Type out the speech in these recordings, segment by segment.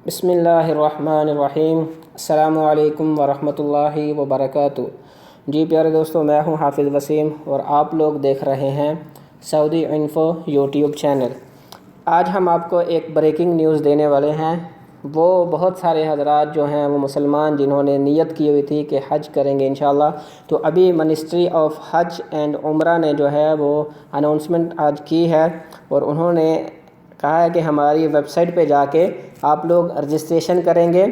بسم اللہ الرحمن الرحیم۔ السلام علیکم ورحمۃ اللہ وبرکاتہ۔ جی پیارے دوستو، میں ہوں حافظ وسیم اور آپ لوگ دیکھ رہے ہیں سعودی انفو یوٹیوب چینل۔ آج ہم آپ کو ایک بریکنگ نیوز دینے والے ہیں۔ وہ بہت سارے حضرات جو ہیں وہ مسلمان جنہوں نے نیت کی ہوئی تھی کہ حج کریں گے انشاءاللہ، تو ابھی منسٹری آف حج اینڈ عمرہ نے جو ہے وہ اناؤنسمنٹ آج کی ہے، اور انہوں نے کہا ہے کہ ہماری ویب سائٹ پہ جا کے آپ لوگ رجسٹریشن کریں گے۔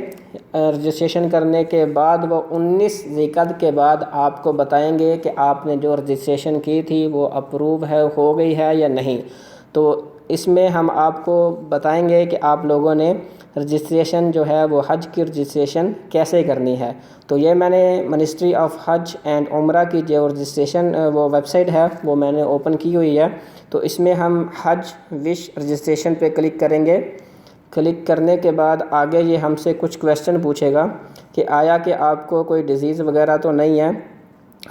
رجسٹریشن کرنے کے بعد وہ 19 ذی القعدہ کے بعد آپ کو بتائیں گے کہ آپ نے جو رجسٹریشن کی تھی وہ اپروو ہو گئی ہے یا نہیں۔ تو اس میں ہم آپ کو بتائیں گے کہ آپ لوگوں نے رجسٹریشن جو ہے وہ حج کی رجسٹریشن کیسے کرنی ہے۔ تو یہ میں نے منسٹری آف حج اینڈ عمرہ کی جو رجسٹریشن وہ ویب سائٹ ہے وہ میں نے اوپن کی ہوئی ہے۔ تو اس میں ہم حج وش رجسٹریشن پہ کلک کریں گے۔ کلک کرنے کے بعد آگے یہ ہم سے کچھ کویسچن پوچھے گا کہ آیا کہ آپ کو کوئی ڈیزیز وغیرہ تو نہیں ہے۔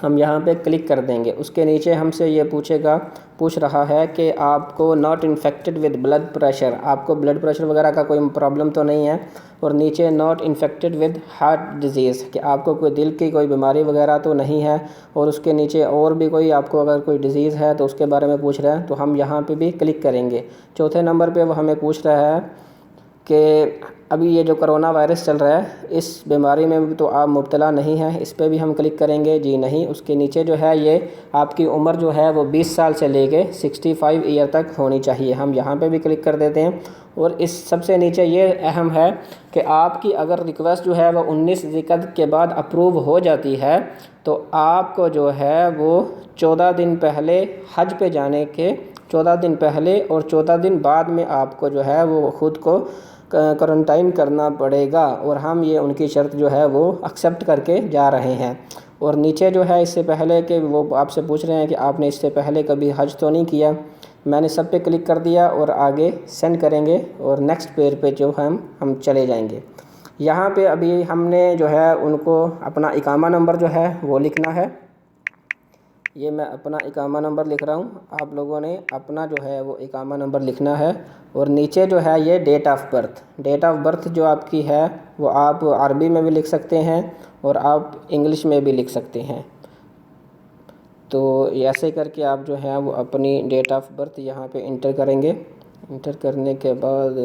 ہم یہاں پہ کلک کر دیں گے۔ اس کے نیچے ہم سے یہ پوچھ رہا ہے کہ آپ کو not infected with blood pressure, آپ کو بلڈ پریشر وغیرہ کا کوئی پرابلم تو نہیں ہے۔ اور نیچے not infected with heart disease, کہ آپ کو کوئی دل کی کوئی بیماری وغیرہ تو نہیں ہے۔ اور اس کے نیچے اور بھی کوئی آپ کو اگر کوئی ڈیزیز ہے تو اس کے بارے میں پوچھ رہا ہے، تو ہم یہاں پہ بھی کلک کریں گے۔ چوتھے نمبر پہ وہ ہمیں پوچھ رہا ہے کہ ابھی یہ جو کرونا وائرس چل رہا ہے اس بیماری میں بھی تو آپ مبتلا نہیں ہیں، اس پہ بھی ہم کلک کریں گے، جی نہیں۔ اس کے نیچے جو ہے یہ آپ کی عمر جو ہے وہ 20 سال سے لے کے 65 ایئر تک ہونی چاہیے، ہم یہاں پہ بھی کلک کر دیتے ہیں۔ اور اس سب سے نیچے یہ اہم ہے کہ آپ کی اگر ریکویسٹ جو ہے وہ 19 ذی القعدہ کے بعد اپروو ہو جاتی ہے تو آپ کو جو ہے وہ 14 دن پہلے حج پہ جانے کے 14 دن پہلے اور 14 دن بعد میں آپ کو جو ہے وہ خود کو کوارنٹائن کرنا پڑے گا، اور ہم یہ ان کی شرط جو ہے وہ ایکسیپٹ کر کے جا رہے ہیں۔ اور نیچے جو ہے اس سے پہلے کہ وہ آپ سے پوچھ رہے ہیں کہ آپ نے اس سے پہلے کبھی حج تو نہیں کیا، میں نے سب پہ کلک کر دیا اور آگے سینڈ کریں گے، اور نیکسٹ پیج پہ جو ہم چلے جائیں گے۔ یہاں پہ ابھی ہم نے جو ہے ان کو اپنا اقامہ نمبر جو ہے وہ لکھنا ہے۔ یہ میں اپنا اقامہ نمبر لکھ رہا ہوں، آپ لوگوں نے اپنا جو ہے وہ اقامہ نمبر لکھنا ہے۔ اور نیچے جو ہے یہ ڈیٹ آف برتھ جو آپ کی ہے وہ آپ عربی میں بھی لکھ سکتے ہیں اور آپ انگلش میں بھی لکھ سکتے ہیں۔ تو ایسے کر کے آپ جو ہے وہ اپنی ڈیٹ آف برتھ یہاں پہ انٹر کریں گے۔ انٹر کرنے کے بعد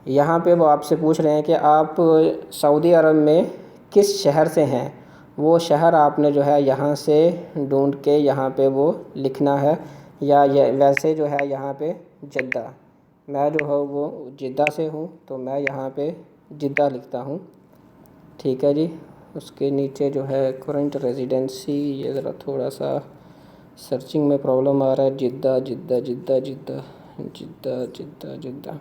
یہاں پہ وہ آپ سے پوچھ رہے ہیں کہ آپ سعودی عرب میں کس شہر سے ہیں، وہ شہر آپ نے جو ہے یہاں سے ڈھونڈ کے یہاں پہ وہ لکھنا ہے، یا ویسے جو ہے یہاں پہ جدہ، میں جو ہے وہ جدہ سے ہوں تو میں یہاں پہ جدہ لکھتا ہوں، ٹھیک ہے جی۔ اس کے نیچے جو ہے کرنٹ ریزیڈنسی، یہ ذرا تھوڑا سا سرچنگ میں پرابلم آ رہا ہے، Jeddah Jeddah Jeddah Jeddah Jeddah Jeddah Jeddah,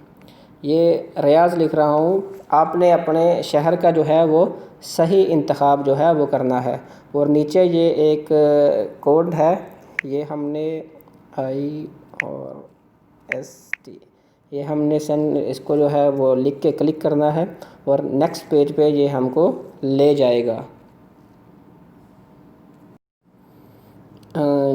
یہ ریاض لکھ رہا ہوں۔ آپ نے اپنے شہر کا جو ہے وہ صحیح انتخاب جو ہے وہ کرنا ہے۔ اور نیچے یہ ایک کوڈ ہے، یہ ہم نے IRST، یہ ہم نے اس کو جو ہے وہ لکھ کے کلک کرنا ہے، اور نیکسٹ پیج پہ یہ ہم کو لے جائے گا۔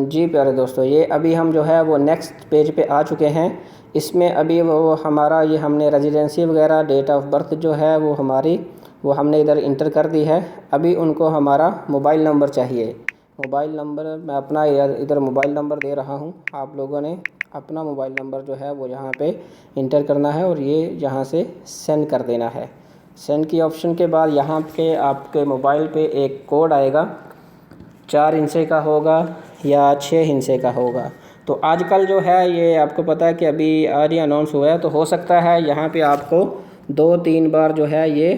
جی پیارے دوستو، یہ ابھی ہم جو ہے وہ نیکسٹ پیج پہ آ چکے ہیں۔ اس میں ابھی وہ ہمارا یہ ہم نے ریزیڈنسی وغیرہ ڈیٹ آف برتھ جو ہے وہ ہماری وہ ہم نے ادھر انٹر کر دی ہے۔ ابھی ان کو ہمارا موبائل نمبر چاہیے۔ موبائل نمبر میں اپنا ادھر موبائل نمبر دے رہا ہوں، آپ لوگوں نے اپنا موبائل نمبر جو ہے وہ یہاں پہ انٹر کرنا ہے، اور یہ یہاں سے سینڈ کر دینا ہے۔ سینڈ کی آپشن کے بعد یہاں پہ آپ کے موبائل پہ ایک کوڈ آئے گا، 4 ہندسے کا ہوگا یا 6 ہندسے کا ہوگا۔ تو آج کل جو ہے یہ آپ کو پتہ ہے کہ ابھی آج ہی اناؤنس ہوا ہے، تو ہو سکتا ہے یہاں پہ آپ کو 2-3 بار جو ہے یہ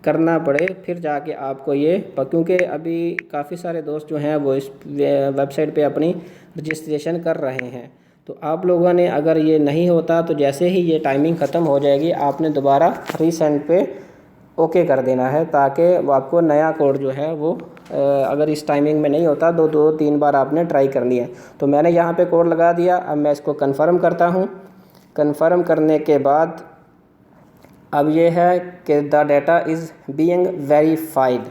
کرنا پڑے، پھر جا کے آپ کو یہ، کیونکہ ابھی کافی سارے دوست جو ہیں وہ اس ویب سائٹ پہ اپنی رجسٹریشن کر رہے ہیں۔ تو آپ لوگوں نے اگر یہ نہیں ہوتا تو جیسے ہی یہ ٹائمنگ ختم ہو جائے گی آپ نے دوبارہ ری سینڈ پہ اوکے کر دینا ہے، تاکہ وہ آپ کو نیا کوڈ جو ہے وہ اگر اس ٹائمنگ میں نہیں ہوتا 2-3 بار آپ نے ٹرائی کرنی ہے۔ تو میں نے یہاں پہ کوڈ لگا دیا، اب میں اس کو کنفرم کرتا ہوں۔ کنفرم کرنے کے بعد اب یہ ہے کہ the data is being verified,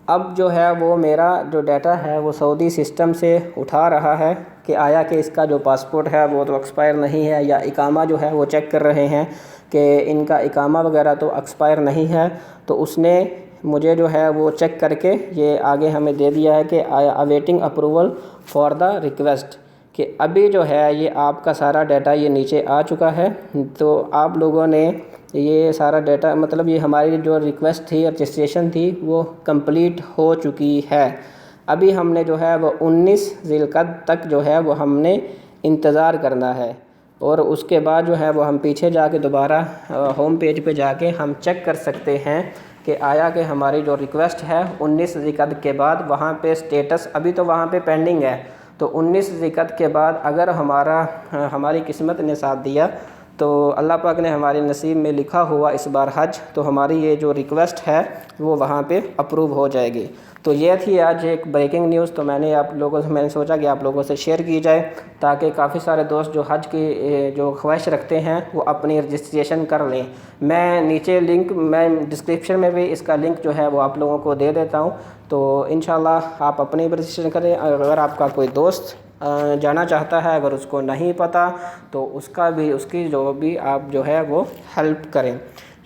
اب جو ہے وہ میرا جو ڈیٹا ہے وہ سعودی سسٹم سے اٹھا رہا ہے کہ آیا کہ اس کا جو پاسپورٹ ہے وہ تو ایکسپائر نہیں ہے، یا اقامہ جو ہے وہ چیک کر رہے ہیں کہ ان کا اقامہ وغیرہ تو ایکسپائر نہیں ہے، تو اس نے مجھے جو ہے وہ چیک کر کے یہ آگے ہمیں دے دیا ہے کہ اویٹنگ اپروول فار دا ریکویسٹ، کہ ابھی جو ہے یہ آپ کا سارا ڈیٹا یہ نیچے آ چکا ہے۔ تو آپ لوگوں نے یہ سارا ڈیٹا مطلب یہ ہماری جو ریکویسٹ تھی، رجسٹریشن تھی، وہ کمپلیٹ ہو چکی ہے۔ ابھی ہم نے جو ہے وہ 19 ذی القعدہ تک جو ہے وہ ہم نے انتظار کرنا ہے، اور اس کے بعد جو ہے وہ ہم پیچھے جا کے دوبارہ ہوم پیج پہ جا کے ہم چیک کر سکتے ہیں کہ آیا کہ ہماری جو ریکویسٹ ہے 19 ذی القعدہ کے بعد وہاں پہ سٹیٹس ابھی تو وہاں پہ پینڈنگ ہے، تو 19 ذی القعدہ کے بعد اگر ہماری قسمت نے ساتھ دیا تو اللہ پاک نے ہمارے نصیب میں لکھا ہوا اس بار حج، تو ہماری یہ جو ریکویسٹ ہے وہ وہاں پہ اپروو ہو جائے گی۔ تو یہ تھی آج ایک بریکنگ نیوز، تو میں نے سوچا کہ آپ لوگوں سے شیئر کی جائے، تاکہ کافی سارے دوست جو حج کی جو خواہش رکھتے ہیں وہ اپنی رجسٹریشن کر لیں۔ میں نیچے میں ڈسکرپشن میں بھی اس کا لنک جو ہے وہ آپ لوگوں کو دے دیتا ہوں، تو انشاءاللہ آپ اپنی رجسٹریشن کریں۔ اگر آپ کا کوئی دوست جانا چاہتا ہے، اگر اس کو نہیں پتہ، تو اس کی جو بھی آپ جو ہے وہ ہیلپ کریں۔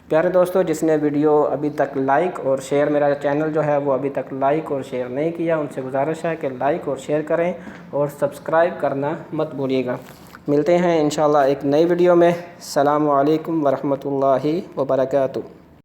پیارے دوستو، جس نے ویڈیو ابھی تک لائک اور شیئر، میرا چینل جو ہے وہ ابھی تک لائک اور شیئر نہیں کیا، ان سے گزارش ہے کہ لائک اور شیئر کریں اور سبسکرائب کرنا مت بھولیے گا۔ ملتے ہیں انشاءاللہ ایک نئی ویڈیو میں۔ السلام علیکم ورحمۃ اللہ وبرکاتہ۔